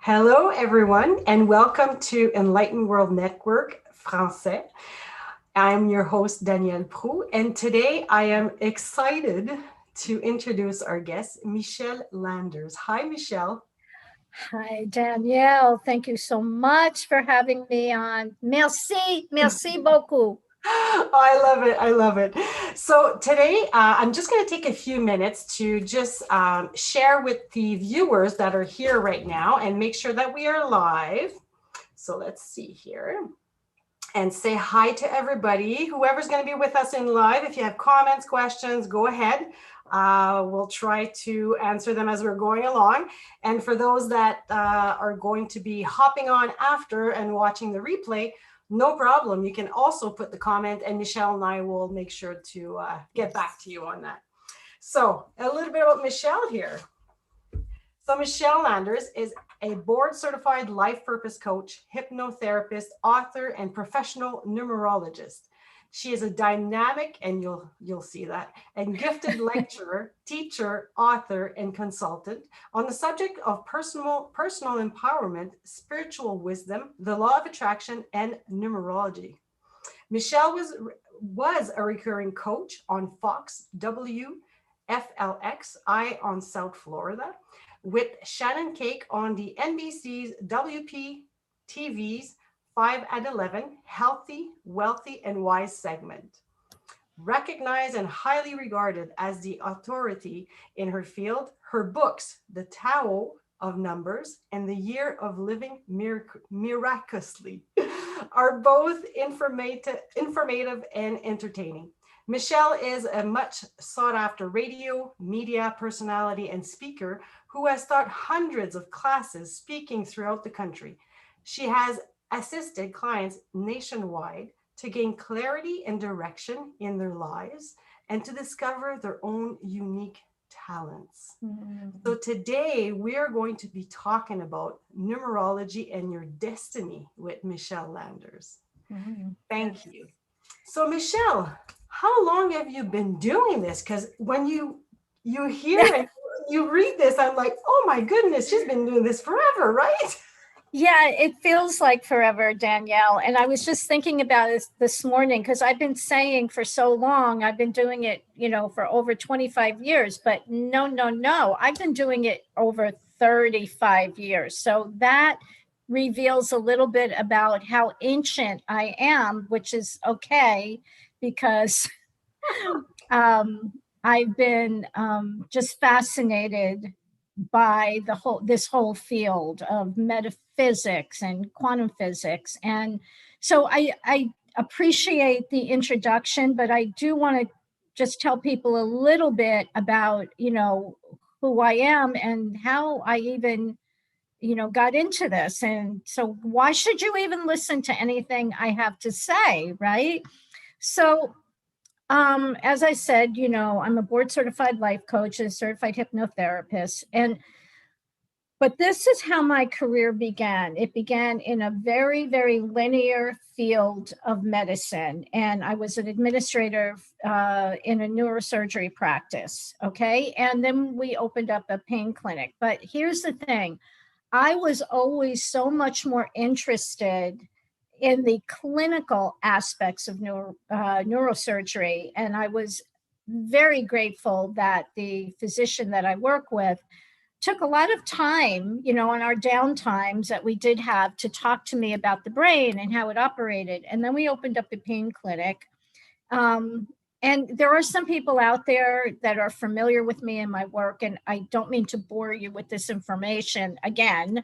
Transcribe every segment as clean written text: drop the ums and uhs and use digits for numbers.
Hello, everyone, and welcome to Enlightened World Network Français. I'm your host, Danielle Prou, and today I am excited to introduce our guest, Michele Landers. Hi, Michele. Hi, Danielle. Thank you so much for having me on. Merci beaucoup. I love it. I love it. So today, I'm just going to take a few minutes to just share with the viewers that are here right now and make sure that we are live. So let's see here. And say hi to everybody. Whoever's going to be with us in live, if you have comments, questions, go ahead. We'll try to answer them as we're going along. And for those that are going to be hopping on after and watching the replay, no problem. You can also put the comment and Michele and I will make sure to get back to you on that. So a little bit about Michele here. So Michele Landers is a board-certified life purpose coach, hypnotherapist, author, and professional numerologist. She is a dynamic, and you'll see that, and gifted lecturer, teacher, author, and consultant on the subject of personal empowerment, spiritual wisdom, the law of attraction, and numerology. Michele was a recurring coach on Fox WFLX, on South Florida, with Shannon on the NBC's WPTV's 5 at 11 Healthy, Wealthy, and Wise segment. Recognized and highly regarded as the authority in her field, her books, The Tao of Numbers and The Year of Living Miraculously, are both informative and entertaining. Michele is a much sought after radio, media personality, and speaker who has taught hundreds of classes speaking throughout the country. She has assisted clients nationwide to gain clarity and direction in their lives and to discover their own unique talents. So today we are going to be talking about numerology and your destiny with Michele Landers. Thank you. So Michele, how long have you been doing this? Because when you hear it, you read this, I'm like, oh my goodness, she's been doing this forever, right? Yeah, it feels like forever, Danielle. And I was just thinking about it this morning because I've been saying for so long, I've been doing it, for over 25 years, but no. I've been doing it over 35 years. So that reveals a little bit about how ancient I am, which is okay because I've been just fascinated by this whole field of metaphysics and quantum physics. And so I appreciate the introduction, but I do want to just tell people a little bit about, who I am and how I even, got into this. And so why should you even listen to anything I have to say, right? So as I said, I'm a board certified life coach and a certified hypnotherapist. But this is how my career began. It began in a very, very linear field of medicine. And I was an administrator in a neurosurgery practice. Okay. And then we opened up a pain clinic. But here's the thing. I was always so much more interested in the clinical aspects of neurosurgery. And I was very grateful that the physician that I work with took a lot of time, on our down times that we did have to talk to me about the brain and how it operated. And then we opened up a pain clinic. And there are some people out there that are familiar with me and my work, and I don't mean to bore you with this information again,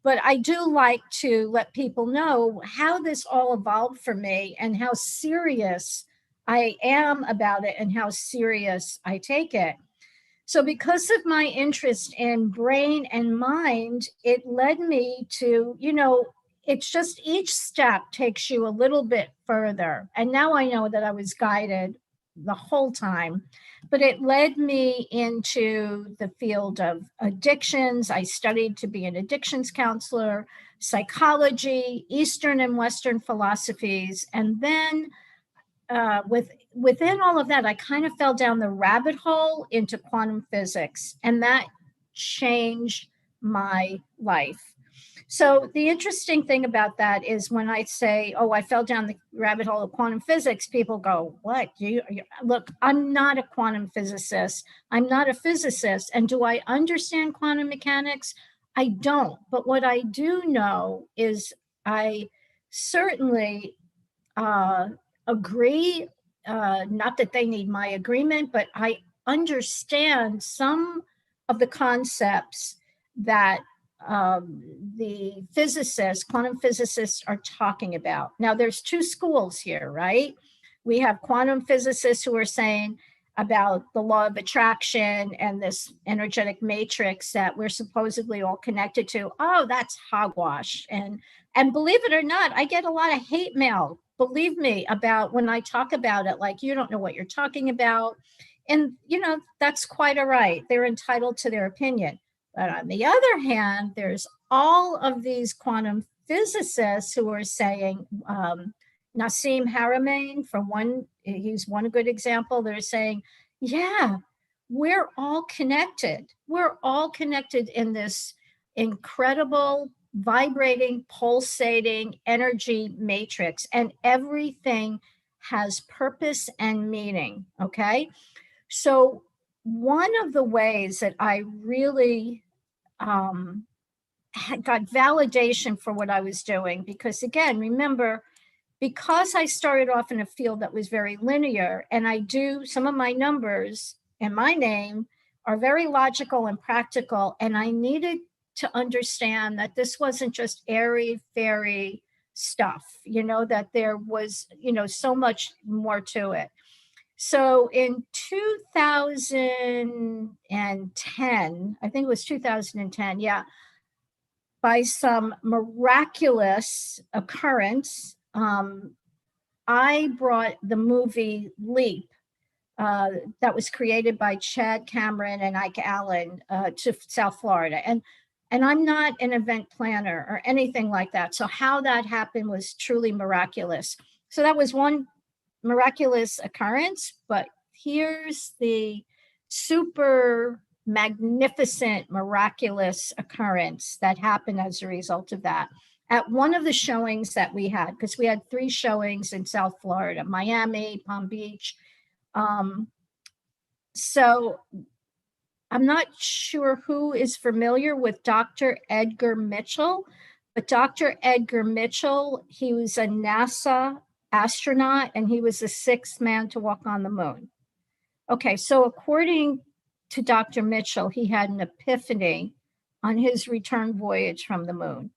but I do like to let people know how this all evolved for me and how serious I am about it and how serious I take it. So because of my interest in brain and mind, it led me to, it's just each step takes you a little bit further. And now I know that I was guided the whole time, but it led me into the field of addictions. I studied to be an addictions counselor, psychology, Eastern and Western philosophies, and then within all of that, I kind of fell down the rabbit hole into quantum physics, and that changed my life. So the interesting thing about that is when I say, oh, I fell down the rabbit hole of quantum physics, people go, what? Look, I'm not a quantum physicist. I'm not a physicist. And do I understand quantum mechanics? I don't. But what I do know is I certainly agree, not that they need my agreement, but I understand some of the concepts that the physicists, quantum physicists, are talking about. Now, there's two schools here, right? We have quantum physicists who are saying about the law of attraction and this energetic matrix that we're supposedly all connected to. Oh, that's hogwash. And believe it or not, I get a lot of hate mail, believe me, about when I talk about it, like, you don't know what you're talking about. And, that's quite all right. They're entitled to their opinion. But on the other hand, there's all of these quantum physicists who are saying, Nassim Haramein, he's one good example. They're saying, yeah, we're all connected. We're all connected in this incredible, vibrating, pulsating energy matrix, and everything has purpose and meaning. Okay. So one of the ways that I really got validation for what I was doing, because again, remember, because I started off in a field that was very linear, and some of my numbers and my name are very logical and practical, and I needed to understand that this wasn't just airy fairy stuff, that there was, so much more to it. So in 2010, I think it was 2010, yeah, by some miraculous occurrence, I brought the movie Leap, that was created by Chad Cameron and Ike Allen, to South Florida. And I'm not an event planner or anything like that. So how that happened was truly miraculous. So that was one miraculous occurrence, but here's the super magnificent, miraculous occurrence that happened as a result of that. At one of the showings that we had, because we had 3 showings in South Florida, Miami, Palm Beach. So I'm not sure who is familiar with Dr. Edgar Mitchell, but Dr. Edgar Mitchell, he was a NASA astronaut, and he was the 6th man to walk on the moon. Okay, so according to Dr. Mitchell, he had an epiphany on his return voyage from the moon.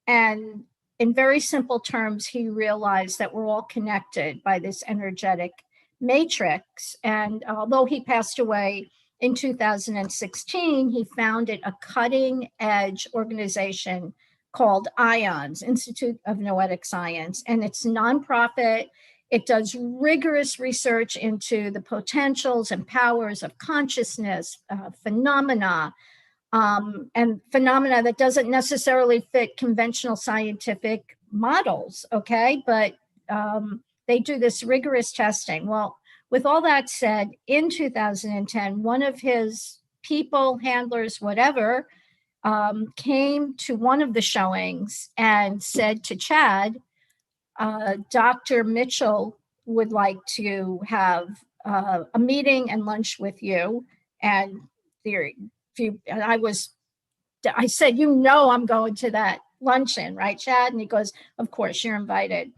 And in very simple terms, he realized that we're all connected by this energetic matrix. And although he passed away in 2016, he founded a cutting edge organization called IONS, Institute of Noetic Science. And it's nonprofit. It does rigorous research into the potentials and powers of consciousness, phenomena, and phenomena that doesn't necessarily fit conventional scientific models, okay? But they do this rigorous testing. Well, with all that said, in 2010, one of his people, handlers, whatever, came to one of the showings and said to Chad, Dr. Mitchell would like to have a meeting and lunch with you. And I said, I'm going to that luncheon, right, Chad? And he goes, of course, you're invited.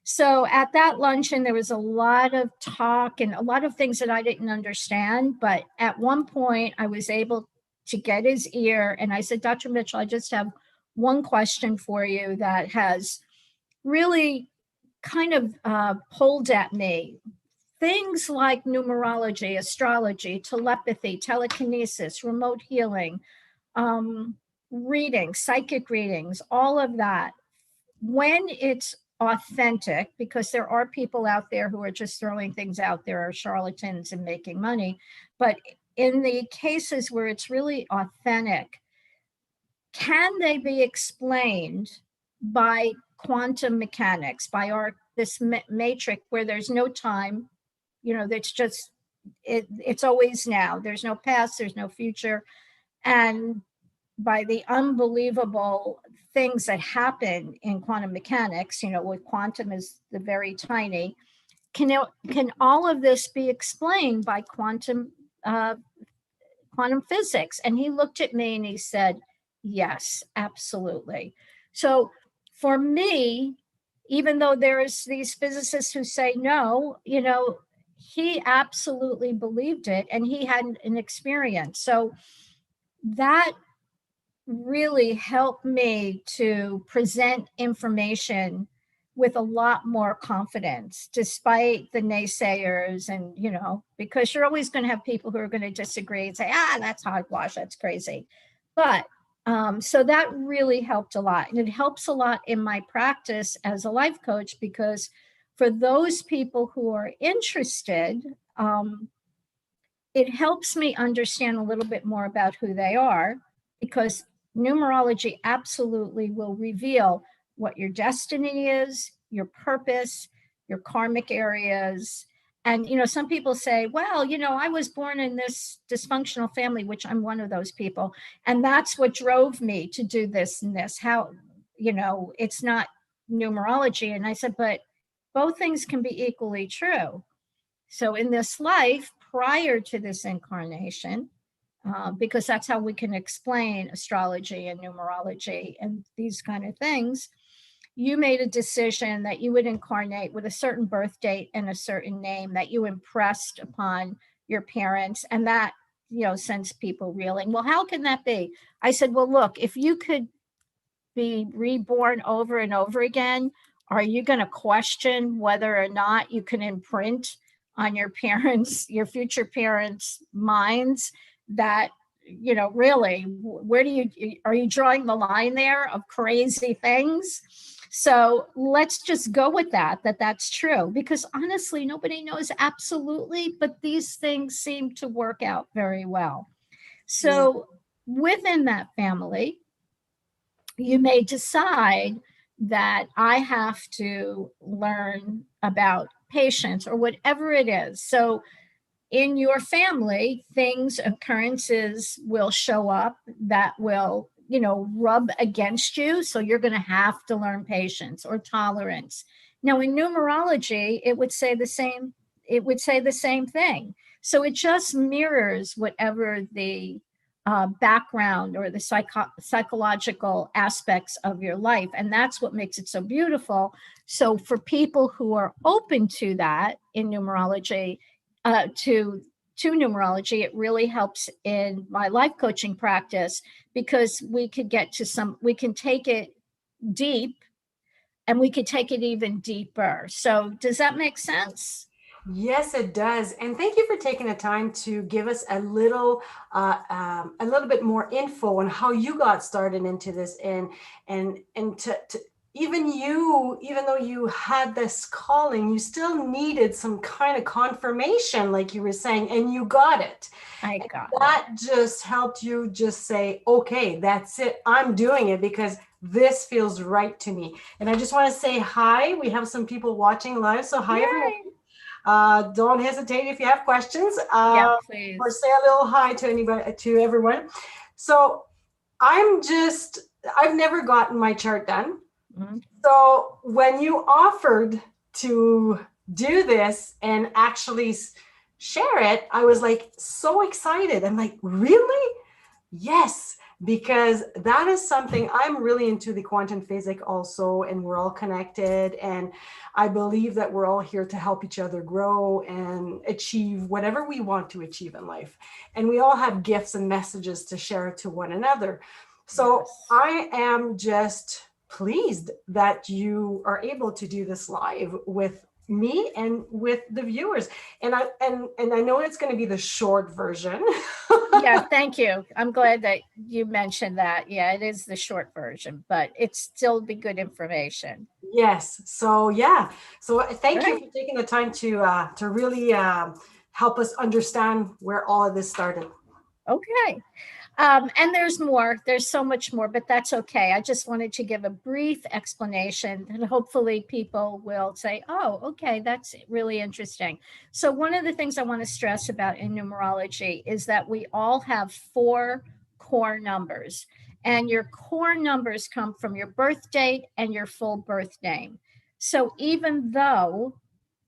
So at that luncheon, there was a lot of talk and a lot of things that I didn't understand. But at one point, I was able to get his ear. And I said, Dr. Mitchell, I just have one question for you that has really kind of pulled at me. Things like numerology, astrology, telepathy, telekinesis, remote healing, readings, psychic readings, all of that, when it's authentic, because there are people out there who are just throwing things out there, are charlatans and making money, but in the cases where it's really authentic, can they be explained by quantum mechanics, by this matrix where there's no time, that's just it's always now, there's no past, there's no future, and by the unbelievable things that happen in quantum mechanics, with quantum is the very tiny, can all of this be explained by quantum physics? And he looked at me and he said, yes, absolutely. So for me, even though there's these physicists who say no, he absolutely believed it, and he had an experience. So that really helped me to present information with a lot more confidence, despite the naysayers. And, because you're always going to have people who are going to disagree and say, that's hogwash, that's crazy. But so that really helped a lot. And it helps a lot in my practice as a life coach, because for those people who are interested, it helps me understand a little bit more about who they are, because numerology absolutely will reveal what your destiny is, your purpose, your karmic areas. And, some people say, well, I was born in this dysfunctional family, which I'm one of those people. And that's what drove me to do this and this. How, it's not numerology. And I said, but both things can be equally true. So in this life, prior to this incarnation, because that's how we can explain astrology and numerology and these kind of things, you made a decision that you would incarnate with a certain birth date and a certain name that you impressed upon your parents. And that, sends people reeling. Well, how can that be? I said, well, look, if you could be reborn over and over again, are you going to question whether or not you can imprint on your parents, your future parents' minds that, really, where are you drawing the line there of crazy things? So let's just go with that's true, because honestly, nobody knows absolutely, but these things seem to work out very well. So within that family, you may decide that I have to learn about patience or whatever it is. So in your family, occurrences will show up that will, rub against you. So you're going to have to learn patience or tolerance. Now, in numerology, it would say the same. It would say the same thing. So it just mirrors whatever the background or the psychological aspects of your life. And that's what makes it so beautiful. So for people who are open to that in numerology, to numerology, it really helps in my life coaching practice, because we can take it deep, and we could take it even deeper. So does that make sense? Yes, it does. And thank you for taking the time to give us a little bit more info on how you got started into this, and to even though you had this calling, you still needed some kind of confirmation, like you were saying, and you got it. I got that just helped you just say, okay, that's it. I'm doing it because this feels right to me. And I just want to say hi. We have some people watching live. So hi, everyone. Don't hesitate if you have questions. Please. Or say a little hi to everyone. So I've never gotten my chart done. Mm-hmm. So when you offered to do this and actually share it, I was like so excited. I'm like, really? Yes, because that is something I'm really into, the quantum physics also, and we're all connected. And I believe that we're all here to help each other grow and achieve whatever we want to achieve in life. And we all have gifts and messages to share to one another. So yes. I am just pleased that you are able to do this live with me and with the viewers. And I know it's going to be the short version. Yeah, thank you. I'm glad that you mentioned that. Yeah, it is the short version, but it's still be good information. Yes. So yeah. So thank you for taking the time to really help us understand where all of this started. Okay. And there's so much more, but that's okay. I just wanted to give a brief explanation, and hopefully people will say, oh, okay, that's really interesting. So one of the things I want to stress about in numerology is that we all have 4 core numbers. and your core numbers come from your birth date and your full birth name. So even though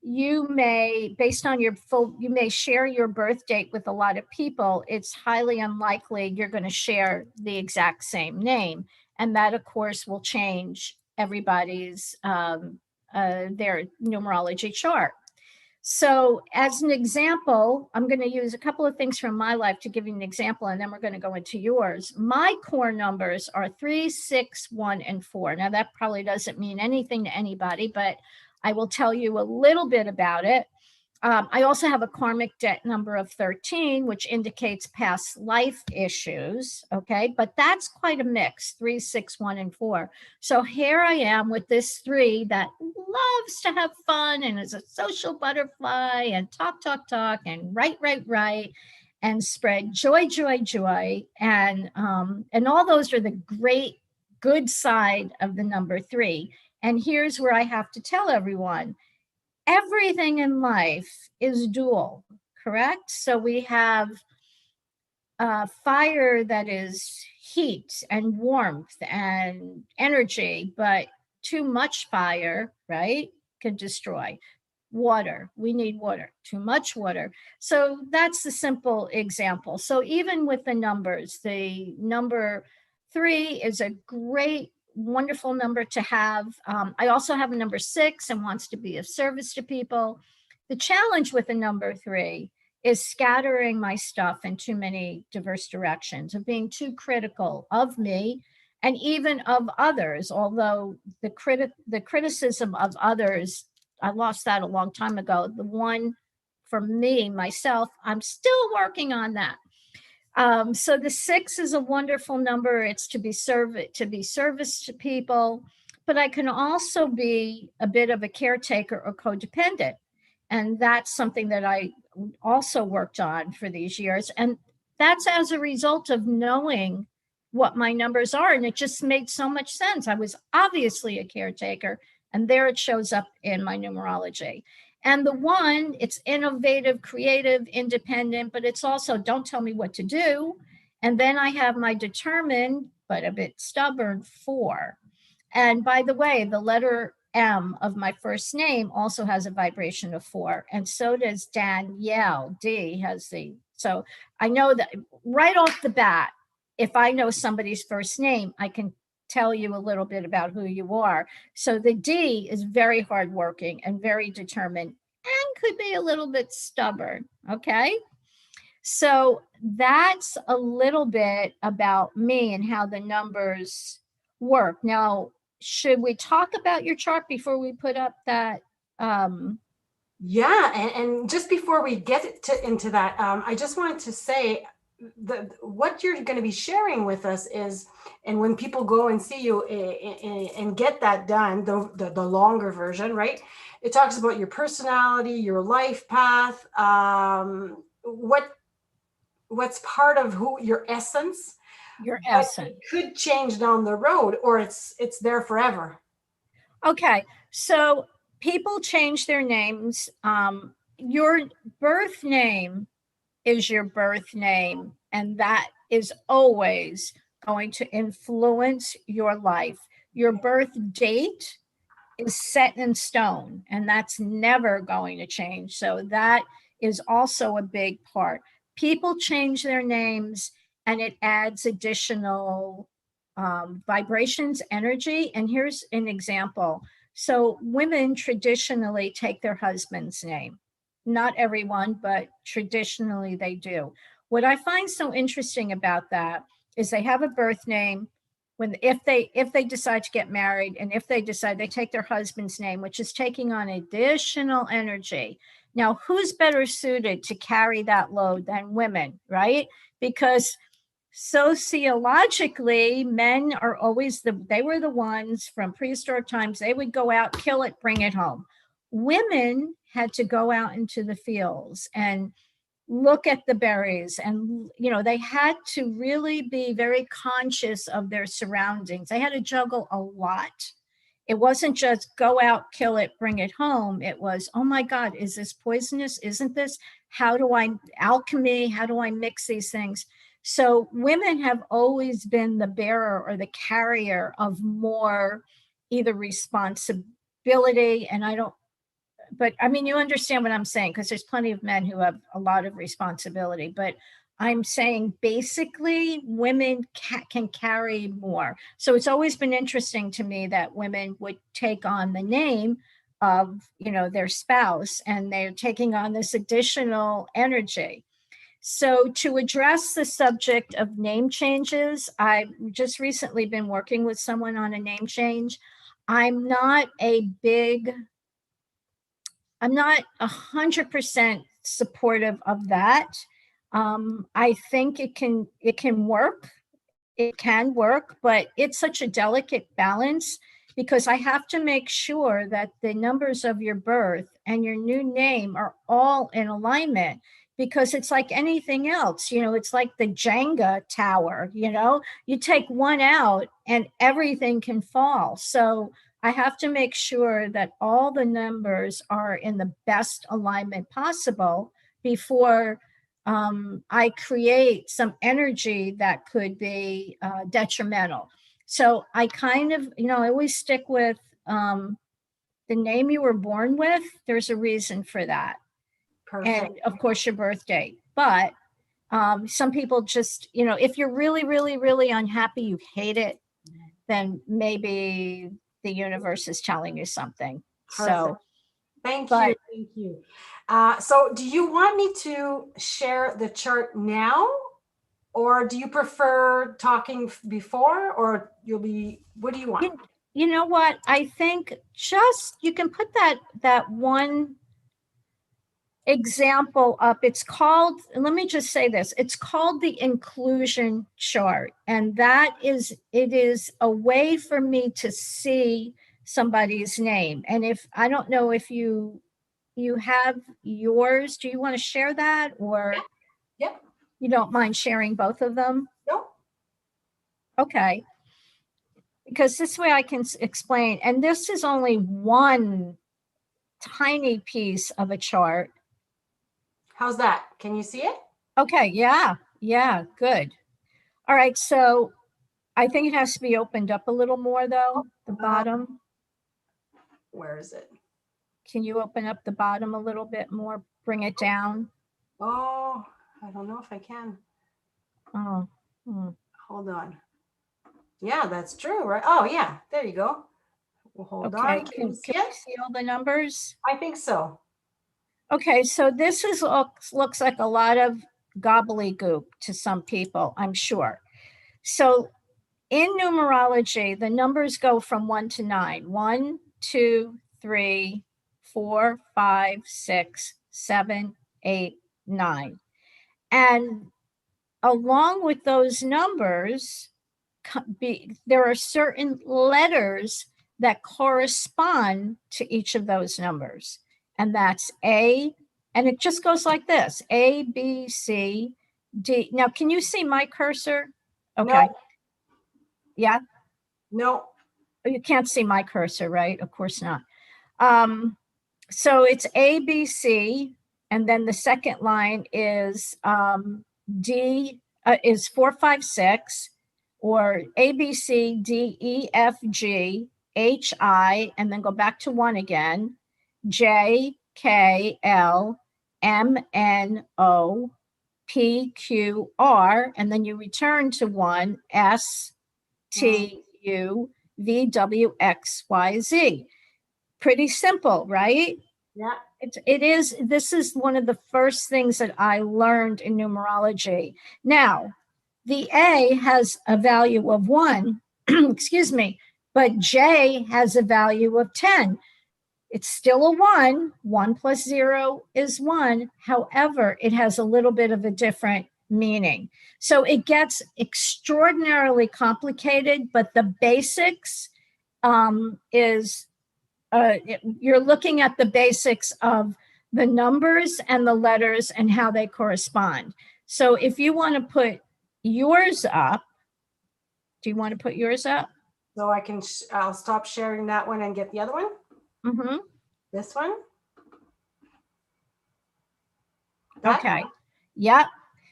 you may, based on your full, you may share your birth date with a lot of people, it's highly unlikely you're going to share the exact same name. And that, of course, will change everybody's, their numerology chart. So as an example, I'm going to use a couple of things from my life to give you an example, and then we're going to go into yours. My core numbers are 3, 6, 1, and 4. Now, that probably doesn't mean anything to anybody, but I will tell you a little bit about it. I also have a karmic debt number of 13, which indicates past life issues. Okay. But that's quite a mix, 3, 6, 1, and 4. So here I am with this 3 that loves to have fun and is a social butterfly and talk, and write, and spread joy, joy, joy. And all those are the great, good side of the number 3. And here's where I have to tell everyone, everything in life is dual, correct? So we have fire that is heat and warmth and energy, but too much fire, right, can destroy. Water, we need water, too much water. So that's the simple example. So even with the numbers, the number 3 is a great, wonderful number to have. I also have a number 6 and wants to be of service to people. The challenge with the number 3 is scattering my stuff in too many diverse directions, of being too critical of me and even of others. Although the criticism of others, I lost that a long time ago. The one for me, myself, I'm still working on that. So the 6 is a wonderful number. It's to be service to people, but I can also be a bit of a caretaker or codependent. And that's something that I also worked on for these years. And that's as a result of knowing what my numbers are. And it just made so much sense. I was obviously a caretaker, and there it shows up in my numerology. And the 1, it's innovative, creative, independent, but it's also don't tell me what to do. And then I have my determined, but a bit stubborn 4. And by the way, the letter M of my first name also has a vibration of 4. And so does Danielle. D has the, so I know that right off the bat, if I know somebody's first name, I can tell you a little bit about who you are. So the D is very hardworking and very determined and could be a little bit stubborn. Okay. So that's a little bit about me and how the numbers work. Now, should we talk about your chart before we put up that? Yeah, and just before we get into that, I just wanted to say what you're going to be sharing with us is, and when people go and see you and get that done, the longer version, right? It talks about your personality, your life path, what's part of who your essence. Your essence could change down the road, or it's there forever. Okay, so people change their names. Your birth name is your birth name, and that is always going to influence your life. Your birth date is set in stone, and that's never going to change. So that is also a big part. People change their names, and it adds additional vibrations, energy. And here's an example. So women traditionally take their husband's name. Not everyone, but traditionally they do. What I find so interesting about that is they have a birth name. If they decide to get married, and if they decide, they take their husband's name, which is taking on additional energy. Now, who's better suited to carry that load than women, right? Because sociologically, men are always they were the ones from prehistoric times. They would go out, kill it, bring it home. Women had to go out into the fields and look at the berries, and they had to really be very conscious of their surroundings. They had to juggle a lot. It wasn't just go out, kill it, bring it home. It was, oh my God, is this poisonous? Isn't this? How do I alchemy? How do I mix these things? So women have always been the bearer or the carrier of more either responsibility, and but I mean, you understand what I'm saying, because there's plenty of men who have a lot of responsibility, but I'm saying basically women can carry more. So it's always been interesting to me that women would take on the name of, their spouse, and they're taking on this additional energy. So to address the subject of name changes, I've just recently been working with someone on a name change. I'm not 100% supportive of that. I think it can work. It can work, but it's such a delicate balance, because I have to make sure that the numbers of your birth and your new name are all in alignment, because it's like anything else, it's like the Jenga tower, you take one out and everything can fall. So I have to make sure that all the numbers are in the best alignment possible before I create some energy that could be detrimental. So I kind of, I always stick with the name you were born with. There's a reason for that. Perfect. And of course, your birth date. But some people just, if you're really, really, really unhappy, you hate it, then maybe the universe is telling you something. Perfect. So Thank you. So do you want me to share the chart now, or do you prefer talking before, or what do you want? You know what? I think you can put that one example up. It's called, let me just say this, it's called the inclusion chart. And it is a way for me to see somebody's name. And I don't know if you have yours, do you want to share that, or Yep. you don't mind sharing both of them? No. Okay. Because this way I can explain, and this is only one tiny piece of a chart. How's that? Can you see it? Okay, yeah, good. All right, so I think it has to be opened up a little more, though, the bottom. Where is it? Can you open up the bottom a little bit more? Bring it down. Oh, I don't know if I can. Oh. Hold on. Yeah, that's true, right? Oh, yeah, there you go. Well, hold on. Can you see it? See all the numbers? I think so. Okay, so this looks like a lot of gobbledygook to some people, I'm sure. So in numerology, the numbers go from 1 to 9. 1, 2, 3, 4, 5, 6, 7, 8, 9. And along with those numbers, there are certain letters that correspond to each of those numbers. And that's A, and it just goes like this: A, B, C, D. Now, can you see my cursor? Okay. No. Yeah? No. You can't see my cursor, right? Of course not. So it's A, B, C, and then the second line is D, is 4, 5, 6, or A, B, C, D, E, F, G, H, I, and then go back to 1 again, J, K, L, M, N, O, P, Q, R, and then you return to 1, S, T, U, V, W, X, Y, Z. Pretty simple, right? Yeah. It is. This is one of the first things that I learned in numerology. Now, the A has a value of 1, excuse me, but J has a value of 10. It's still a 1. 1 plus 0 is 1. However, it has a little bit of a different meaning. So it gets extraordinarily complicated, but the basics is you're looking at the basics of the numbers and the letters and how they correspond. So if you want to put yours up, do you want to put yours up? So I'll stop sharing that one and get the other one. Mm-hmm. This one. Okay. Yep.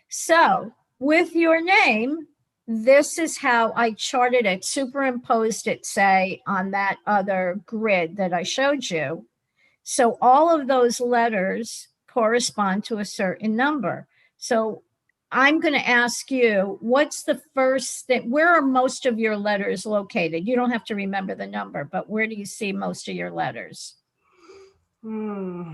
So with your name, this is how I charted it, superimposed it, say, on that other grid that I showed you. So all of those letters correspond to a certain number. So I'm going to ask you, what's the first thing? Where are most of your letters located? You don't have to remember the number, but where do you see most of your letters? Oh,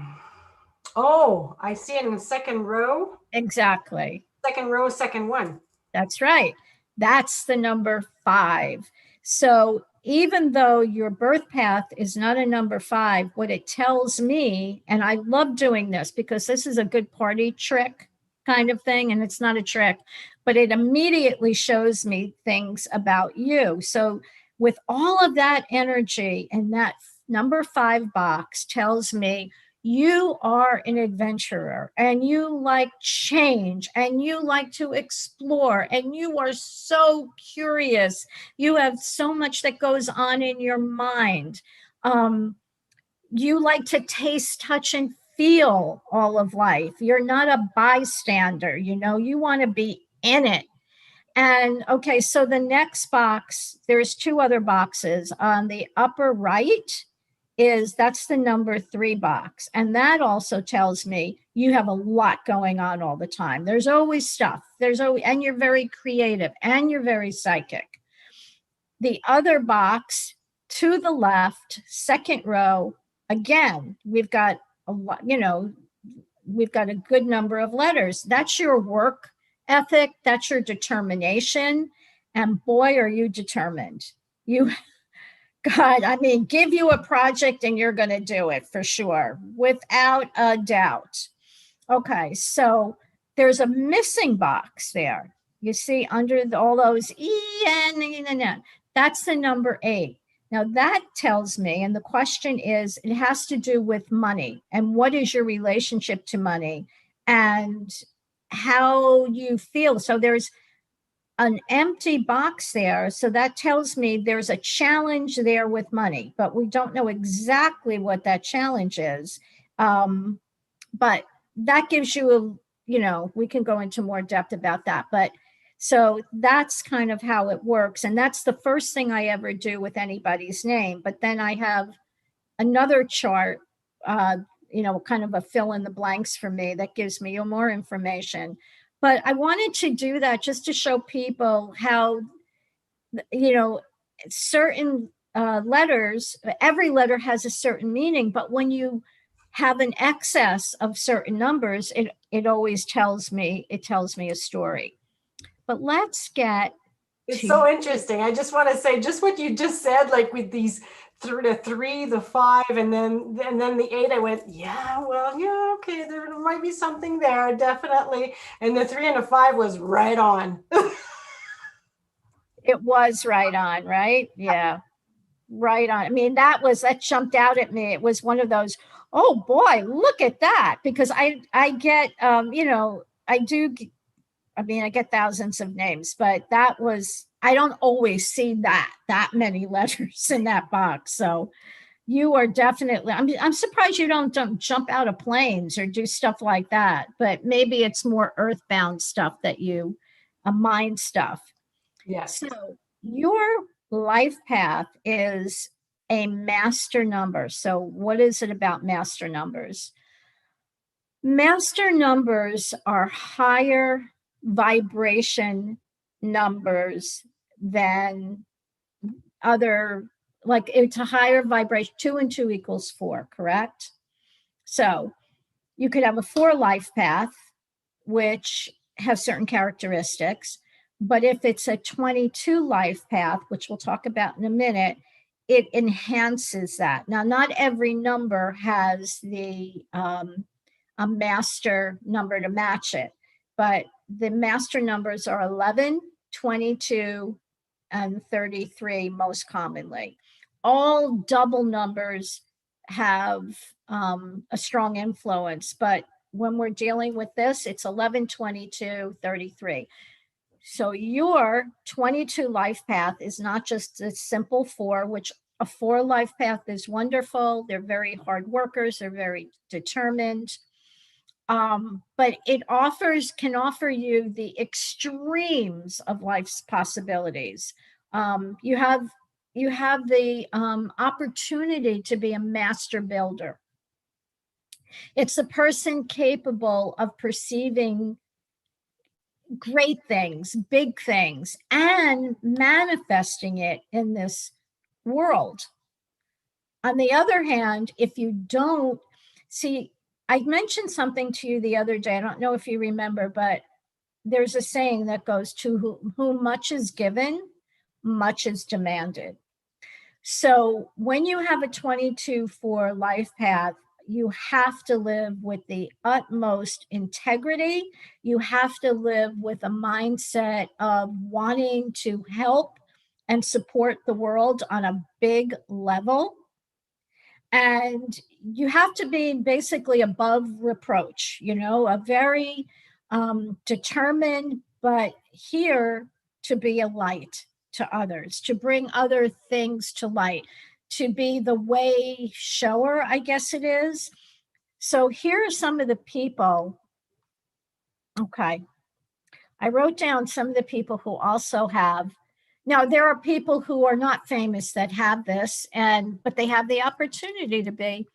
I see it in the second row. Exactly. Second row, second one. That's right. That's the number 5. So even though your birth path is not a number 5, what it tells me, and I love doing this because this is a good party trick kind of thing, and it's not a trick, but it immediately shows me things about you. So with all of that energy, and that number 5 box tells me you are an adventurer and you like change and you like to explore and you are so curious. You have so much that goes on in your mind. You like to taste, touch, and feel all of life. You're not a bystander, you want to be in it. And okay, so the next box, there's 2 other boxes. On the upper right that's the number 3 box. And that also tells me you have a lot going on all the time. There's always stuff. And you're very creative and you're very psychic. The other box to the left, second row, again, we've got a lot, we've got a good number of letters. That's your work ethic. That's your determination. And boy, are you determined. God, give you a project and you're going to do it for sure, without a doubt. Okay, so there's a missing box there. You see under all those E-N, that's the number 8. Now that tells me, and the question is, it has to do with money. And what is your relationship to money and how you feel? So there's an empty box there. So that tells me there's a challenge there with money, but we don't know exactly what that challenge is. But that gives you we can go into more depth about that. But so that's kind of how it works. And that's the first thing I ever do with anybody's name. But then I have another chart, kind of a fill in the blanks for me that gives me more information. But I wanted to do that just to show people how, certain letters, every letter has a certain meaning, but when you have an excess of certain numbers, it always tells me a story. But let's get It's so interesting. I just want to say just what you just said, like with these the 3, the 5, and then the 8. I went, yeah, okay, there might be something there, definitely. And the 3 and the 5 was right on. It was right on, right? Yeah, right on. That jumped out at me. It was one of those, oh boy, look at that, because I get I get thousands of names, but I don't always see that many letters in that box. So you are definitely, I'm surprised you don't jump out of planes or do stuff like that, but maybe it's more earthbound stuff that you, mind stuff. Yes. So your life path is a master number. So what is it about master numbers? Master numbers are higher vibration numbers than other, like it's a higher vibration. 2 and 2 equals 4, correct? So you could have a 4 life path, which has certain characteristics. But if it's a 22 life path, which we'll talk about in a minute, it enhances that. Now, not every number has a master number to match it, but the master numbers are 11, 22, and 33 most commonly. All double numbers have a strong influence, but when we're dealing with this, it's 11, 22, 33. So your 22 life path is not just a simple 4, which a 4 life path is wonderful. They're very hard workers. They're very determined. But it can offer you the extremes of life's possibilities. You have the opportunity to be a master builder. It's a person capable of perceiving great things, big things, and manifesting it in this world. On the other hand, if you don't see, I mentioned something to you the other day. I don't know if you remember, but there's a saying that goes, to whom much is given, much is demanded. So when you have a 22-4 life path, you have to live with the utmost integrity. You have to live with a mindset of wanting to help and support the world on a big level. And you have to be basically above reproach, a very determined, but here to be a light to others, to bring other things to light, to be the way shower, I guess it is. So here are some of the people. Okay. I wrote down some of the people who also have. Now, there are people who are not famous that have this, but they have the opportunity to be.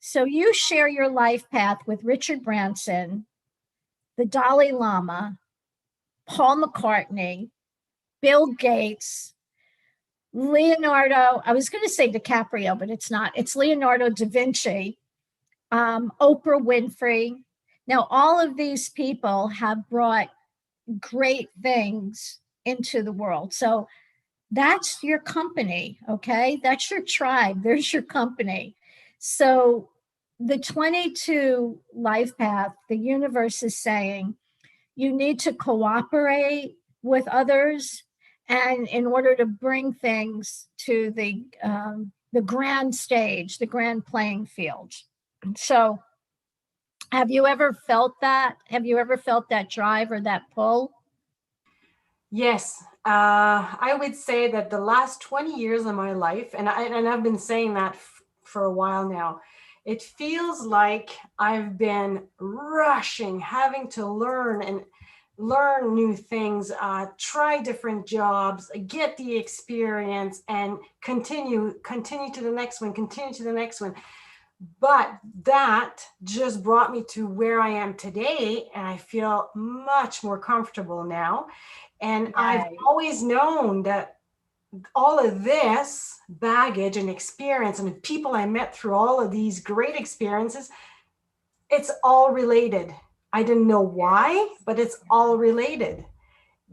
So you share your life path with Richard Branson, the Dalai Lama, Paul McCartney, Bill Gates, Leonardo, I was going to say DiCaprio, but it's not. It's Leonardo da Vinci, Oprah Winfrey. Now, all of these people have brought great things into the world. So that's your company, okay? That's your tribe. There's your company. So the 22 life path, the universe is saying you need to cooperate with others, and in order to bring things to the grand stage, the grand playing field. So have you ever felt that? Have you ever felt that drive or that pull? Yes, I would say that the last 20 years of my life, and I've been saying that for a while now, it feels like I've been rushing, having to learn new things, try different jobs, get the experience, and continue to the next one, continue to the next one. But that just brought me to where I am today, and I feel much more comfortable now. And I've always known that all of this baggage and experience and the people I met through all of these great experiences, it's all related. I didn't know why, but it's all related.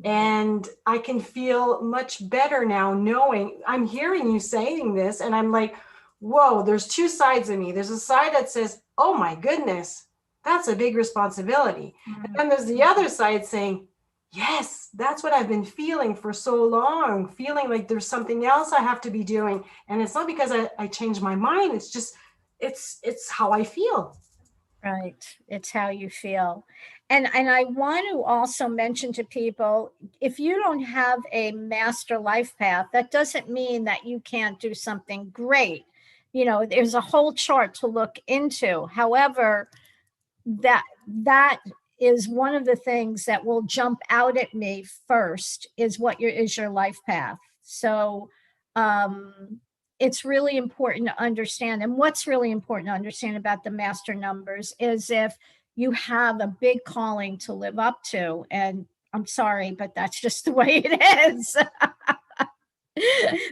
And I can feel much better now knowing, I'm hearing you saying this, and I'm like, whoa, there's two sides of me. There's a side that says, oh my goodness, that's a big responsibility. And then there's the other side saying, yes, that's what I've been feeling for so long, feeling like there's something else I have to be doing. And it's not because I changed my mind. It's just, it's how I feel. Right. It's how you feel. And I want to also mention to people, if you don't have a master life path, that doesn't mean that you can't do something great. There's a whole chart to look into. However, that is one of the things that will jump out at me first is your life path. So it's really important to understand. And what's really important to understand about the master numbers is if you have a big calling to live up to, and I'm sorry, but that's just the way it is.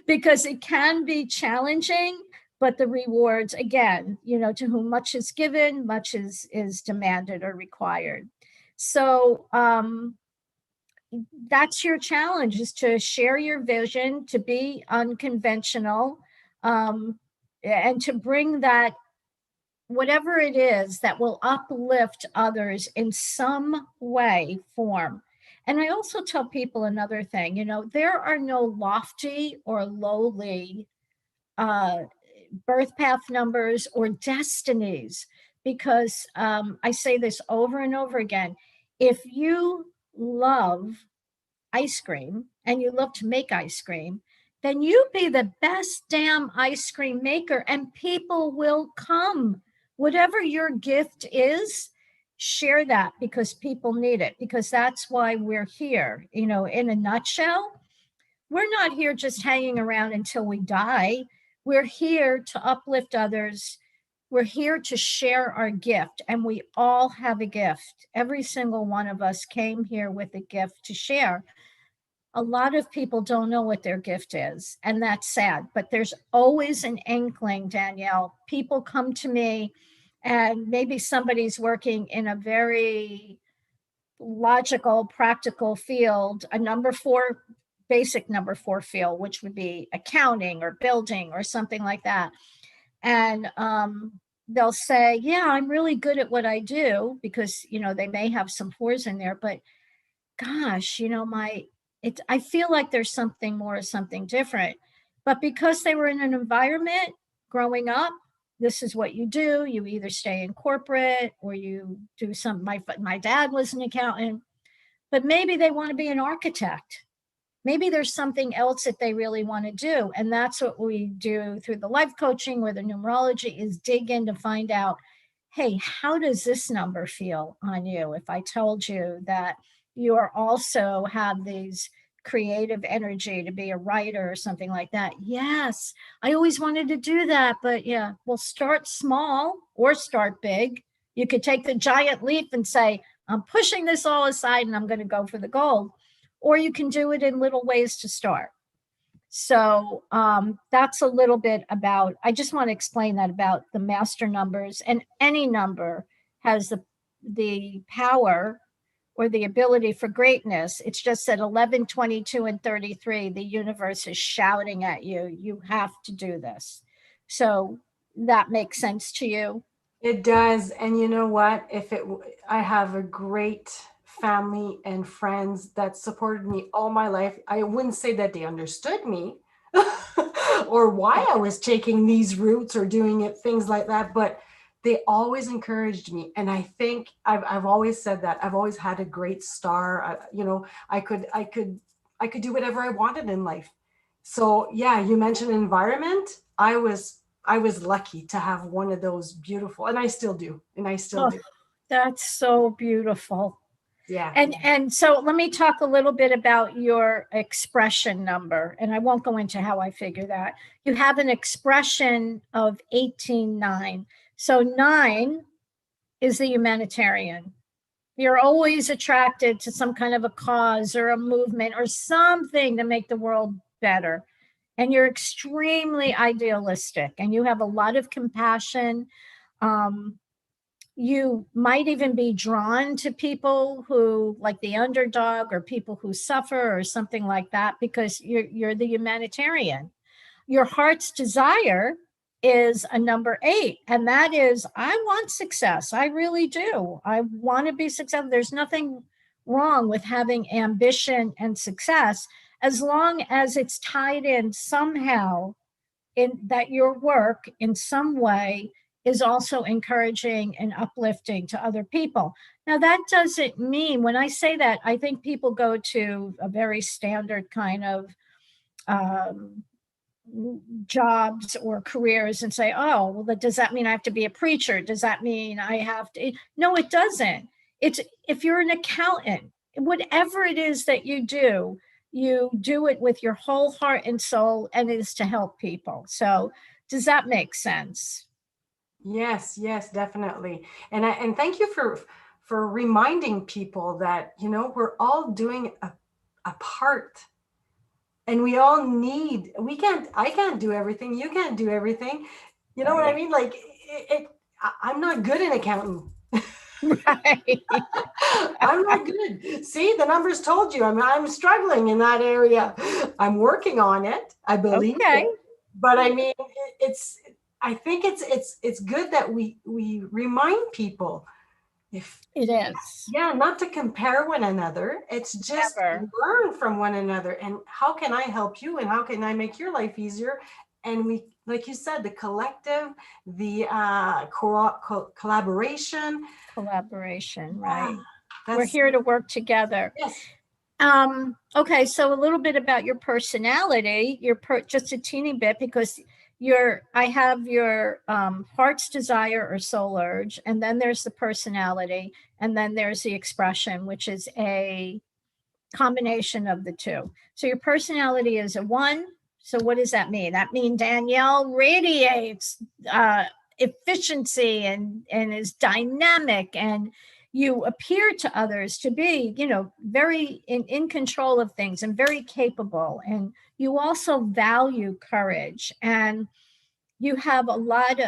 Because it can be challenging, but the rewards, again, to whom much is given, much is demanded or required. So that's your challenge, is to share your vision, to be unconventional, and to bring that, whatever it is that will uplift others in some way, form. And I also tell people another thing, there are no lofty or lowly birth path numbers or destinies, because I say this over and over again. If you love ice cream and you love to make ice cream, then you be the best damn ice cream maker, and people will come whatever your gift is, share that, because people need it, because that's why we're here. You know, in a nutshell, we're not here just hanging around until we die. We're here to uplift others. We're here to share our gift, and we all have a gift. Every single one of us came here with a gift to share. A lot of people don't know what their gift is, and that's sad, but there's always an inkling, Danielle. People come to me, and maybe somebody's working in a very logical, practical field, a number four, basic number four field, which would be accounting or building or something like that. And they'll say, yeah, I'm really good at what I do, because, you know, they may have some fours in there, but gosh, you know, I feel like there's something more, something different. But because they were in an environment growing up, this is what you do. You either stay in corporate or you do some, my dad was an accountant, but maybe they want to be an architect. Maybe there's something else that they really want to do. And that's what we do through the life coaching or the numerology, is dig in to find out, hey, how does this number feel on you? If I told you that you are also have these creative energy to be a writer or something like that. Yes, I always wanted to do that. But yeah, we'll start small or start big. You could take the giant leap and say, I'm pushing this all aside and I'm going to go for the gold. Or you can do it in little ways to start. So that's a little bit about, I just want to explain that about the master numbers, and any number has the power or the ability for greatness. It's just that 11, 22, and 33, the universe is shouting at you, you have to do this. So that makes sense to you? It does. And you know what? I have a great family and friends that supported me all my life. I wouldn't say that they understood me or why I was taking these routes or doing it, things like that, but they always encouraged me. And I think I've always said that I've always had a great star. I could do whatever I wanted in life. So yeah, you mentioned environment. I was lucky to have one of those beautiful, and I still do, Oh, that's so beautiful. Yeah. And so let me talk a little bit about your expression number, and I won't go into how I figure that. You have an expression of 18-9. So 9 is the humanitarian. You're always attracted to some kind of a cause or a movement or something to make the world better. And you're extremely idealistic, and you have a lot of compassion. You might even be drawn to people who, like the underdog, or people who suffer or something like that, because you're the humanitarian. Your heart's desire is a number 8, and that is, I want success. I really do. I want to be successful. There's nothing wrong with having ambition and success, as long as it's tied in somehow, in that your work in some way is also encouraging and uplifting to other people. Now, that doesn't mean, when I say that, I think people go to a very standard kind of jobs or careers and say, oh, well, does that mean I have to be a preacher? Does that mean I have to? No, it doesn't. It's, if you're an accountant, whatever it is that you do it with your whole heart and soul, and it is to help people. So does that make sense? Yes, yes, definitely. And thank you for reminding people that, we're all doing a part, and I can't do everything. You can't do everything. You know what I mean? Like I'm not good in accounting. Right. I'm not good. See, the numbers told you I'm struggling in that area. I'm working on it. I believe Okay. it. But I mean, I think it's good that we remind people, if It is. not to compare one another. It's just Never. learn from one another, and how can I help you, and how can I make your life easier? And we, like you said, the collective, the collaboration. Collaboration, right? Yeah, We're here to work together. yes. Okay, so a little bit about your personality. Just a teeny bit, because I have your heart's desire or soul urge, and then there's the personality, and then there's the expression, which is a combination of the two. So your personality is a 1. So what does that mean? That means Danielle radiates efficiency and is dynamic, and you appear to others to be, very in control of things and very capable. And you also value courage, and you have a lot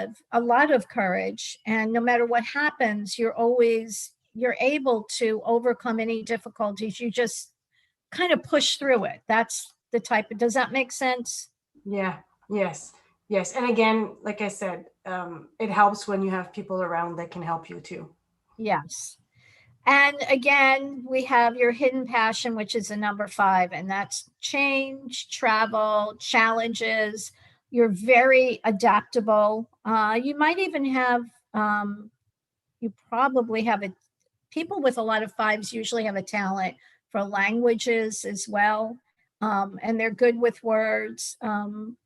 of courage, and no matter what happens, you're able to overcome any difficulties. You just kind of push through it. That's the type of, does that make sense? Yeah. Yes. Yes. And again, like I said, it helps when you have people around that can help you too. Yes. And again, we have your hidden passion, which is the number 5, and that's change, travel, challenges. You're very adaptable. You might even have, you probably have a, people with a lot of 5s usually have a talent for languages as well. And they're good with words.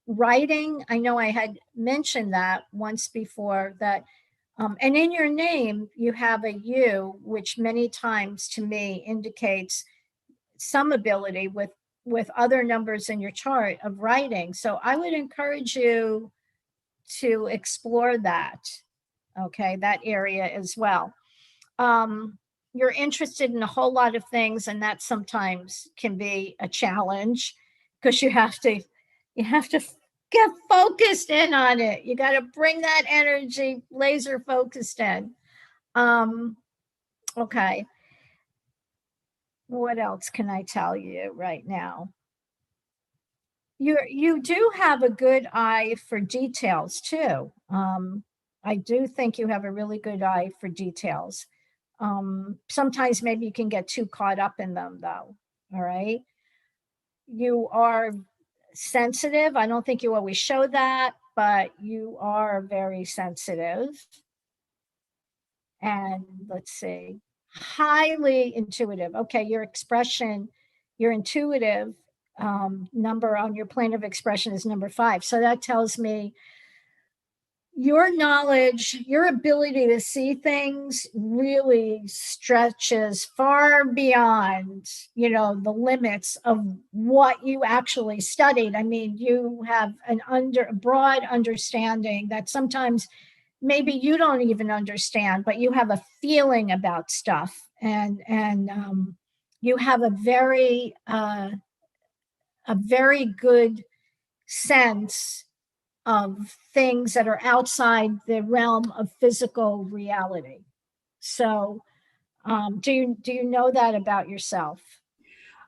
Writing, I know I had mentioned that once before, that and in your name, you have a U, which many times to me indicates some ability with other numbers in your chart of writing. So I would encourage you to explore that, okay, that area as well. You're interested in a whole lot of things, and that sometimes can be a challenge because you have to get focused in on it. You got to bring that energy laser focused in. Okay. What else can I tell you right now? You do have a good eye for details too. I do think you have a really good eye for details. Sometimes maybe you can get too caught up in them though. All right. You are sensitive. I don't think you always show that, but you are very sensitive. And let's see, highly intuitive. Okay, your expression, your intuitive number on your plane of expression is number 5. So that tells me your knowledge, your ability to see things really stretches far beyond, the limits of what you actually studied. I mean, you have a broad understanding that sometimes maybe you don't even understand, but you have a feeling about stuff, and you have a very good sense of things that are outside the realm of physical reality. So, do you know that about yourself?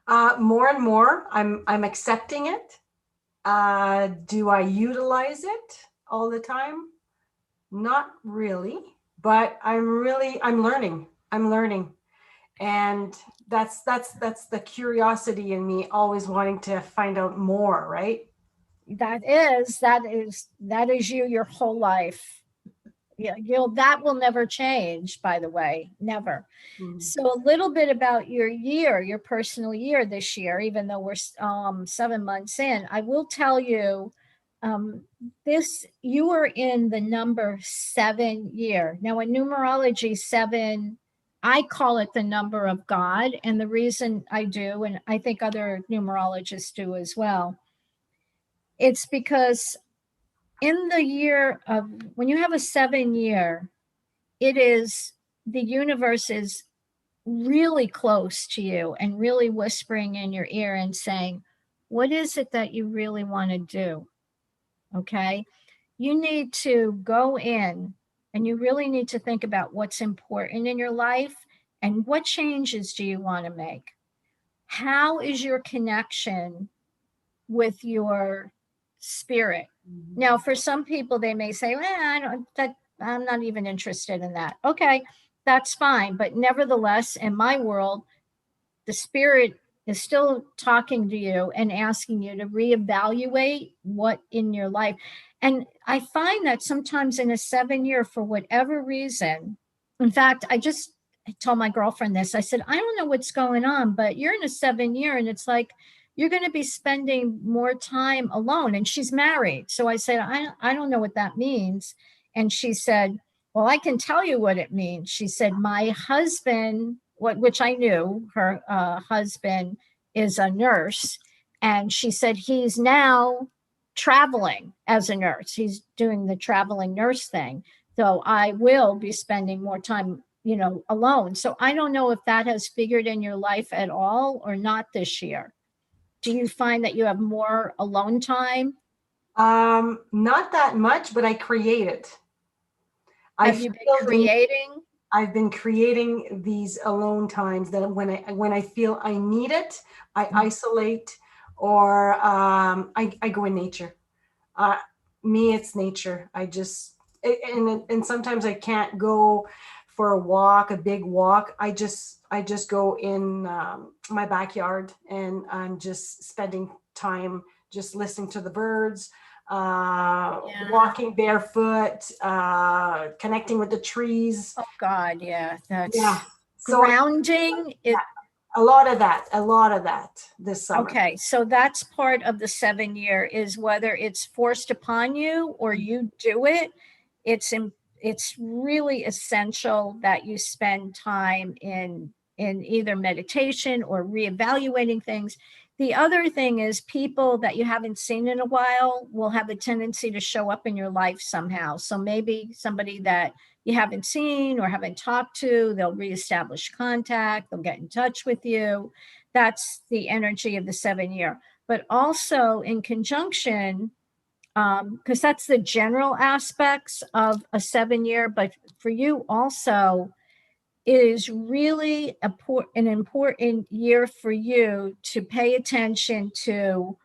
More and more, I'm accepting it. Do I utilize it all the time? Not really, but I'm learning. I'm learning. And that's the curiosity in me, always wanting to find out more, right? That is you your whole life. Yeah, that will never change, by the way, never. Mhm. So a little bit about your personal year this year, even though we're 7 months in, I will tell you, um, you are in the number 7 year. Now in numerology, 7, I call it the number of God. And the reason I do, and I think other numerologists do as well, it's because in the year of, when you have a 7 year, it is, the universe is really close to you and really whispering in your ear and saying, what is it that you really want to do? Okay. You need to go in and you really need to think about what's important in your life and what changes do you want to make? How is your connection with your spirit? Now, for some people, they may say, well, I'm not even interested in that. Okay, that's fine. But nevertheless, in my world, the spirit is still talking to you and asking you to reevaluate what in your life. And I find that sometimes in a 7 year, for whatever reason, in fact, I told my girlfriend this. I said, I don't know what's going on, but you're in a 7 year, and it's like you're going to be spending more time alone. And she's married. So I said, I don't know what that means. And she said, well, I can tell you what it means. She said, my husband, which I knew, her husband is a nurse. And she said, he's now traveling as a nurse. He's doing the traveling nurse thing. So I will be spending more time, alone. So I don't know if that has figured in your life at all or not this year. Do you find that you have more alone time? Not that much, but I create it. Have you been creating? I've been creating these alone times that when I feel I need it, I isolate, or I go in nature. Me, it's nature. And sometimes I can't go for a walk, a big walk. I just go in my backyard, and I'm just spending time just listening to the birds, walking barefoot, connecting with the trees. Oh God, yeah, that's So grounding. a lot of that this summer. Okay, so that's part of the 7 year, is whether it's forced upon you or you do it. It's really essential that you spend time in either meditation or reevaluating things. The other thing is, people that you haven't seen in a while will have a tendency to show up in your life somehow. So maybe somebody that you haven't seen or haven't talked to, they'll reestablish contact, they'll get in touch with you. That's the energy of the 7 year. But also in conjunction, because that's the general aspects of a 7 year, but for you also, it is really an important year for you to pay attention to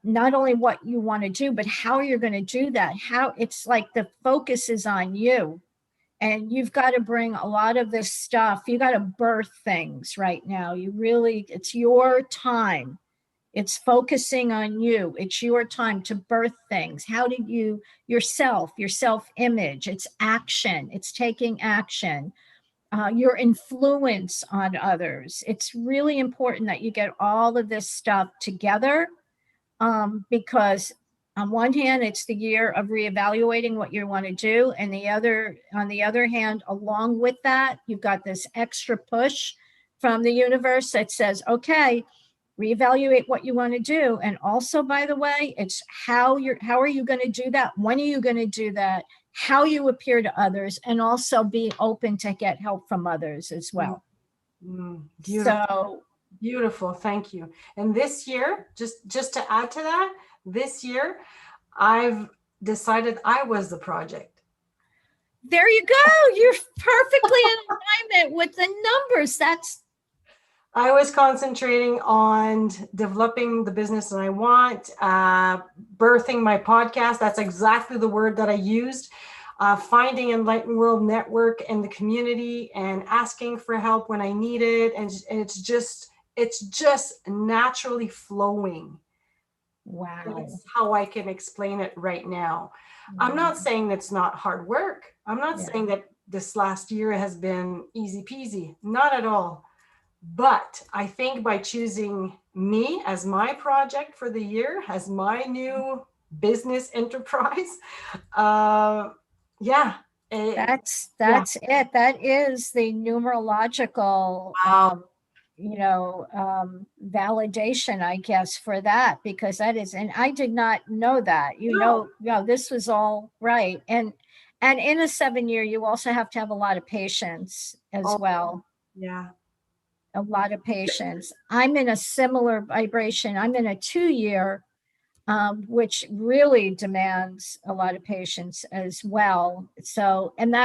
not only what you want to do, but how you're going to do that. How it's like the focus is on you, and you've got to bring a lot of this stuff. You got to birth things right now. It's your time. It's focusing on you. It's your time to birth things. How do your self-image, it's action, it's taking action. Your influence on others. It's really important that you get all of this stuff together, because on one hand, it's the year of reevaluating what you want to do, and on the other hand, along with that, you've got this extra push from the universe that says, okay, reevaluate what you want to do. And also, by the way, it's how are you going to do that? When are you going to do that? How you appear to others, and also be open to get help from others as well. Beautiful. So beautiful. Thank you. And this year, just to add to that, this year, I've decided I was the project. There you go. You're perfectly in alignment with the numbers. I was concentrating on developing the business that I want, birthing my podcast. That's exactly the word that I used. Finding Enlightened World Network in the community and asking for help when I need it. And it's just naturally flowing. Wow. That's how I can explain it right now. I'm not saying it's not hard work. I'm not saying that this last year has been easy peasy. Not at all. But I think by choosing me as my project for the year, as my new business enterprise, that's it. That is the numerological, validation, I guess, for that, because that is, and I did not know that, this was all right. And in a 7 year, you also have to have a lot of patience as well. Yeah. A lot of patience. I'm in a similar vibration. I'm in a 2 year, which really demands a lot of patience as well. So, and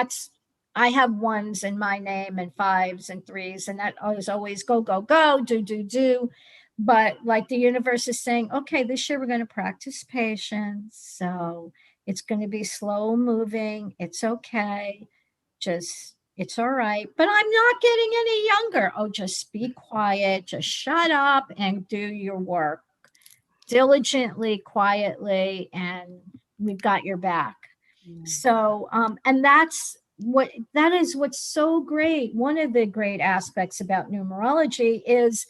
I have ones in my name and 5s and 3s, and that is always go, go, go, do. But like the universe is saying, okay, this year we're going to practice patience. So it's going to be slow moving. It's okay. It's all right, but I'm not getting any younger. Oh, just be quiet, just shut up and do your work diligently, quietly, and we've got your back. So, and that is what's so great. One of the great aspects about numerology is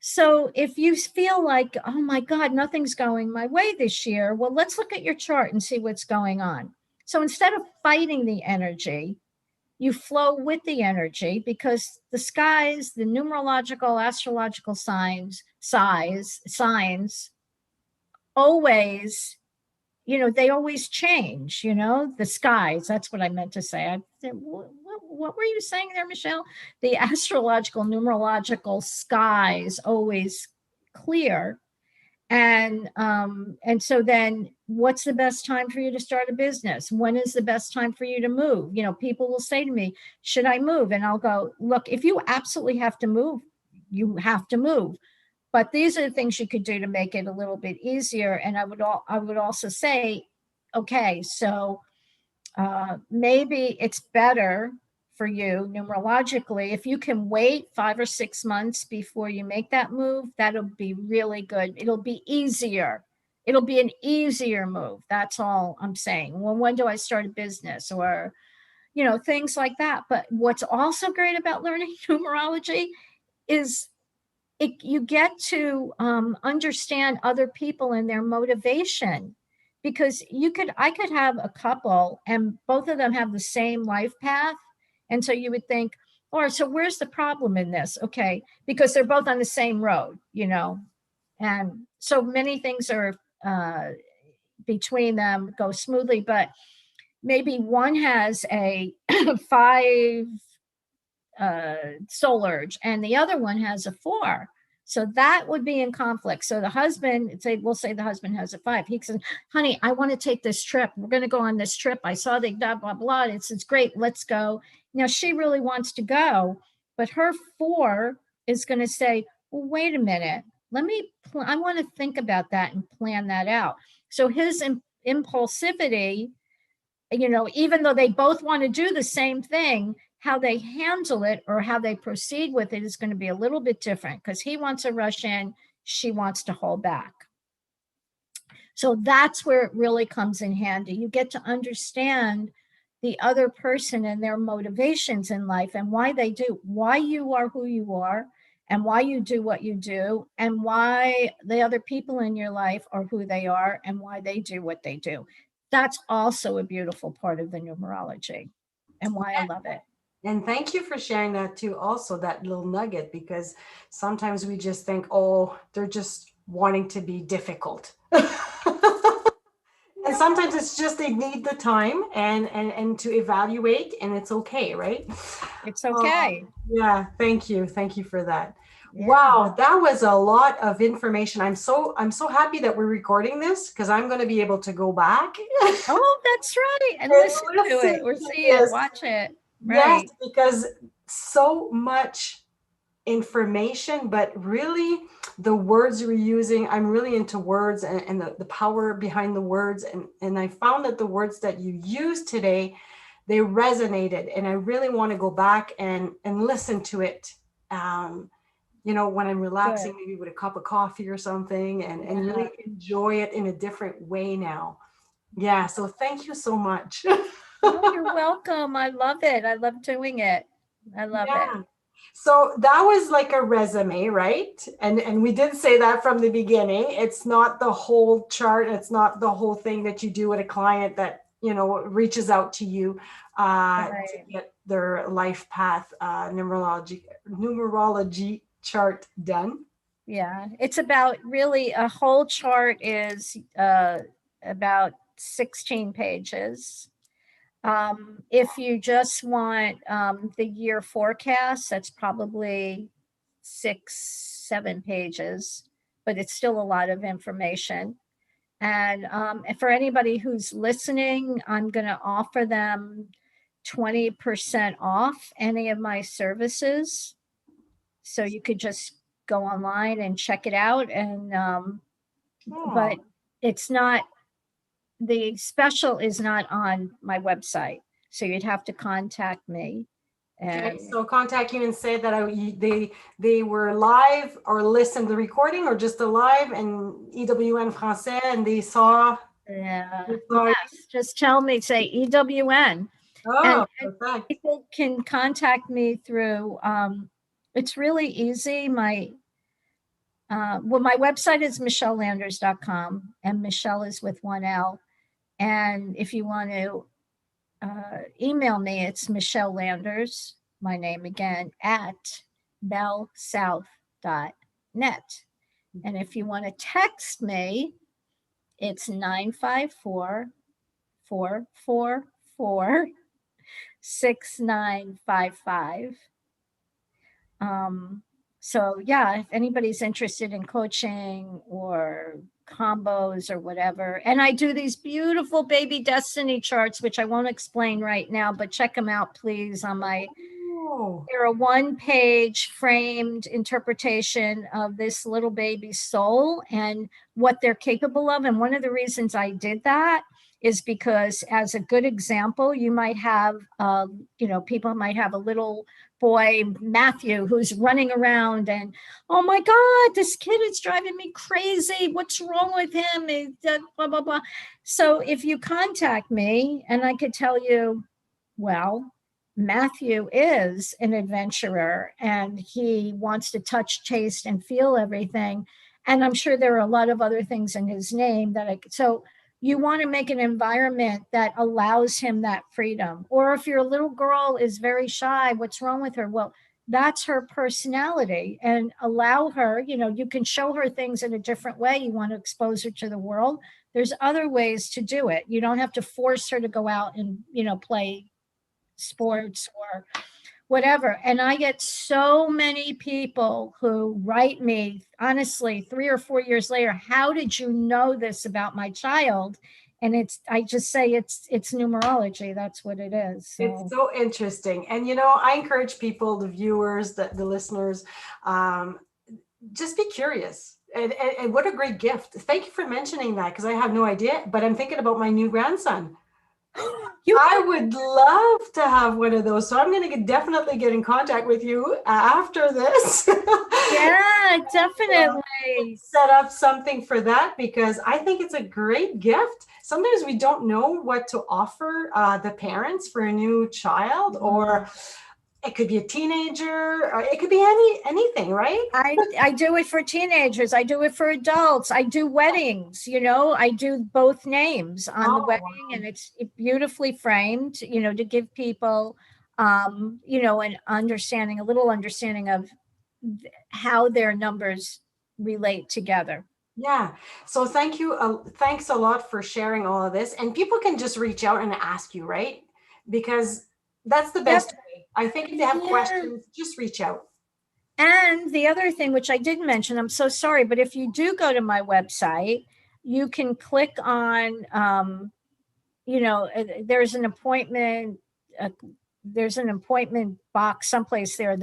So if you feel like, oh my God, nothing's going my way this year, well, let's look at your chart and see what's going on. So instead of fighting the energy, you flow with the energy, because the skies, the numerological, astrological signs always, they always change, the skies. That's what I meant to say. I said, what were you saying there, Michelle? The astrological, numerological skies always clear. And so then what's the best time for you to start a business? When is the best time for you to move? People will say to me, should I move? And I'll go, look, if you absolutely have to move, you have to move. But these are the things you could do to make it a little bit easier. And I would also say, okay, so maybe it's better for you numerologically if you can wait 5 or 6 months before you make that move. That'll be really good. It'll be easier. It'll be an easier move. That's all I'm saying. Well, when do I start a business, or things like that? But what's also great about learning numerology is you get to understand other people and their motivation, because I could have a couple and both of them have the same life path. And so you would think, or so where's the problem in this? Okay, because they're both on the same road, and so many things are between them go smoothly, but maybe one has a 5 soul urge and the other one has a 4. So that would be in conflict. So the husband, we'll say the husband has a 5. He says, honey, I want to take this trip. We're going to go on this trip. I saw the blah, blah, blah. It's great. Let's go. Now she really wants to go, but her 4 is going to say, well, wait a minute. I want to think about that and plan that out. So his impulsivity, even though they both want to do the same thing, how they handle it or how they proceed with it is going to be a little bit different, because he wants to rush in, she wants to hold back. So that's where it really comes in handy. You get to understand the other person and their motivations in life and why you are who you are, and why you do what you do, and why the other people in your life are who they are and why they do what they do. That's also a beautiful part of the numerology and why I love it. And thank you for sharing that too, also that little nugget, because sometimes we just think, oh, they're just wanting to be difficult. And sometimes it's just they need the time and to evaluate, and it's okay, right? It's okay. Yeah, thank you. Thank you for that. Yeah. Wow, that was a lot of information. I'm so happy that we're recording this, because I'm going to be able to go back. Oh, that's right. And listen to it or see it, watch it. Right. Yes, because so much information, but really the words we're using, I'm really into words and the power behind the words. And I found that the words that you used today, they resonated. And I really want to go back and listen to it. When I'm relaxing, maybe with a cup of coffee or something, and really enjoy it in a different way now. Yeah. So thank you so much. Oh, you're welcome. I love it. I love doing it. I love it. So that was like a resume, right? And we did say that from the beginning. It's not the whole chart. It's not the whole thing that you do with a client that, reaches out to you to get their life path numerology chart done. Yeah. It's about really a whole chart is about 16 pages. If you just want the year forecast, that's probably 6-7 pages, but it's still a lot of information. And for anybody who's listening, I'm going to offer them 20% off any of my services. So you could just go online and check it out. And but it's not, the special is not on my website. So you'd have to contact me. Okay, so contact you and say that they were live or listened to the recording, or just a live and EWN Français, and they saw. Yeah. Yes, just tell me, say EWN. Oh, and people can contact me through. It's really easy. well, my website is michellelanders.com, and Michelle is with one L. And if you want to email me, it's Michele Landers, my name again, at bellsouth.net. And if you want to text me, it's 954 444 6955. So yeah, if anybody's interested in coaching or combos or whatever, and I do these beautiful baby destiny charts, which I won't explain right now, but check them out, please, on my, they're a 1-page framed interpretation of this little baby's soul and what they're capable of. And one of the reasons I did that is because, as a good example, you might have, people might have a little boy, Matthew, who's running around and, oh my God, this kid is driving me crazy. What's wrong with him? Blah, blah, blah. So if you contact me, and I could tell you, well, Matthew is an adventurer and he wants to touch, taste, and feel everything. And I'm sure there are a lot of other things in his name so you want to make an environment that allows him that freedom. Or if your little girl is very shy, what's wrong with her? Well, that's her personality, and allow her, you can show her things in a different way. You want to expose her to the world. There's other ways to do it. You don't have to force her to go out and, play sports or whatever. And I get so many people who write me, honestly, 3 or 4 years later, how did you know this about my child? And I just say it's numerology. That's what it is. So. It's so interesting. And, I encourage people, the viewers, the listeners, just be curious. And what a great gift. Thank you for mentioning that, because I have no idea, but I'm thinking about my new grandson. I would love to have one of those. So I'm going to definitely get in contact with you after this. Yeah, definitely. Set up something for that, because I think it's a great gift. Sometimes we don't know what to offer the parents for a new child, or it could be a teenager, or it could be anything, right? I do it for teenagers. I do it for adults. I do weddings, I do both names on the wedding, and it's beautifully framed, to give people, an understanding, a little understanding of how their numbers relate together. Yeah. So thank you. Thanks a lot for sharing all of this. And people can just reach out and ask you, right? Because that's the best way. I think if they have questions, just reach out. And the other thing, which I didn't mention, I'm so sorry, but if you do go to my website, you can click on, there's an appointment, box someplace there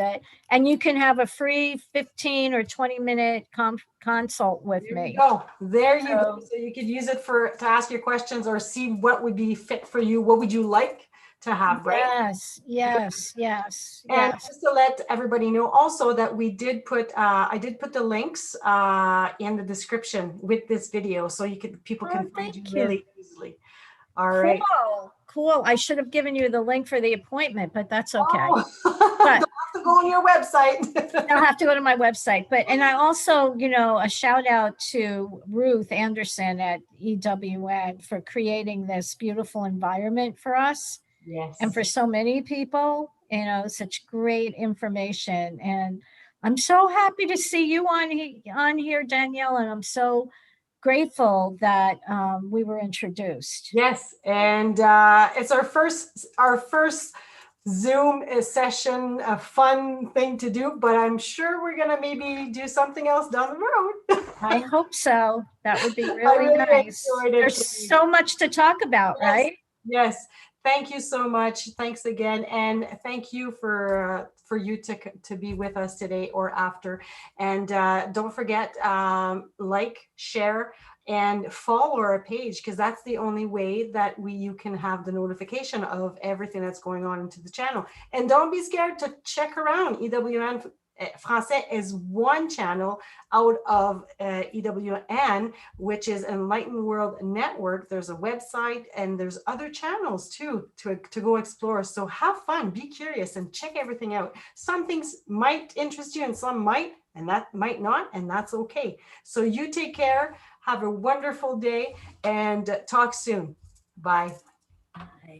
and you can have a free 15 or 20-minute consult with me. There you go. So you could use it to ask your questions or see what would be fit for you. What would you like to have, right? Yes. And just to let everybody know also that I did put the links in the description with this video, so people can find you really easily. All right. Cool. I should have given you the link for the appointment, but that's okay. But they'll have to go on your website. They'll have to go to my website. And I also, a shout out to Ruth Anderson at EWN for creating this beautiful environment for us. Yes. And for so many people, such great information. And I'm so happy to see you on here, Danielle. And I'm so grateful that we were introduced. Yes. And it's our first Zoom session, a fun thing to do, but I'm sure we're going to maybe do something else down the road. I hope so. That would be really nice. There's so much to talk about, right? Yes. Thank you so much. Thanks again. And thank you for you to be with us today or after. And don't forget, like, share, and follow our page, because that's the only way that you can have the notification of everything that's going on into the channel. And don't be scared to check around EWN Français is one channel out of EWN, which is Enlightened World Network. There's a website and there's other channels too to go explore. So have fun, be curious, and check everything out. Some things might interest you and some might, and that might not, and that's okay. So you take care, have a wonderful day, and talk soon. Bye. Bye.